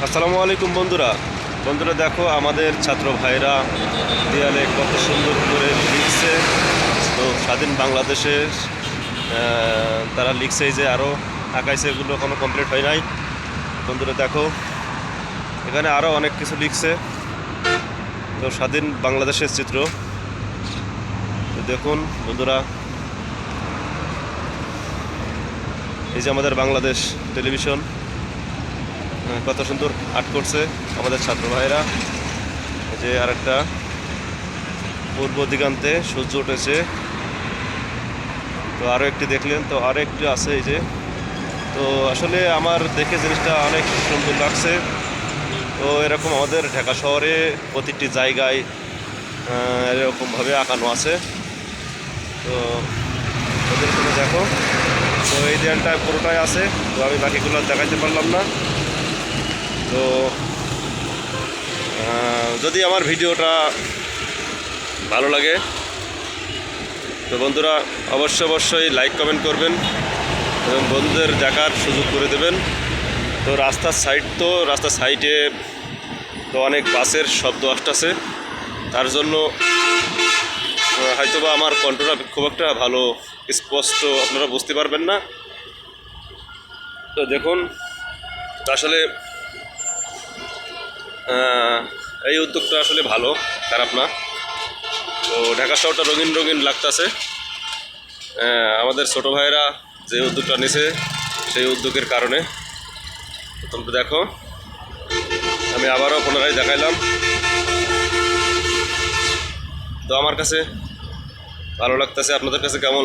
আসসালামু আলাইকুম বন্ধুরা। দেখো আমাদের ছাত্র ভাইরা দেয়ালে কত সুন্দর করে লিখছে। তো স্বাধীন বাংলাদেশে তারা লিখছে যে আরও আঁকাইছে, এগুলো এখনো কমপ্লিট হয় নাই। বন্ধুরা দেখো এখানে আরও অনেক কিছু লিখছে। তো স্বাধীন বাংলাদেশের চিত্র তো দেখুন বন্ধুরা, এই যে আমাদের বাংলাদেশ টেলিভিশন কত সুন্দর আর্ট করছে আমাদের ছাত্র ভাইরা। এই যে আরেকটা পূর্ব দিগান্তে সূর্য উঠেছে। তো আরও একটি দেখলেন, তো আরও একটি আছে এই যে। তো আসলে আমার দেখে জিনিসটা অনেক সুন্দর লাগছে। তো এরকম আমাদের ঢাকা শহরে প্রতিটি জায়গায় এরকমভাবে আঁকানো আছে। তো ওদের কোনো দেখো, তো এই দেয়ালটা পুরোটাই আছে। তো আমি বাকিগুলো দেখাইতে পারলাম না। তো যদি আমার ভিডিওটা ভালো লাগে তো বন্ধুরা অবশ্যই লাইক কমেন্ট করবেন এবং বন্ধুদের দেখার সুযোগ করে দেবেন। তো রাস্তার সাইডে তো অনেক বাসের শব্দ আসতেছে, তার জন্য হয়তোবা আমার কণ্ঠটা খুব একটা ভালো স্পষ্ট আপনারা বুঝতে পারবেন না। তো দেখুন আসলে এই উদ্যোগটা আসলে ভালো, খারাপ না। তো ঢাকা শহরটা রঙিন রঙিন লাগতেছে। আমাদের ছোটো ভাইয়েরা যে উদ্যোগটা নিছে সেই উদ্যোগের কারণে। তোমরা দেখো, আমি আবারও পুনরায় দেখাইলাম। তো আমার কাছে ভালো লাগতেছে, আপনাদের কাছে কেমন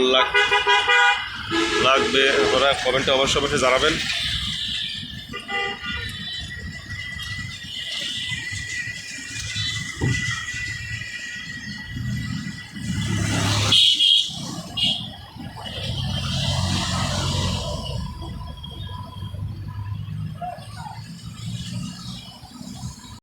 লাগবে আপনারা কমেন্টে অবশ্যই জানাবেন।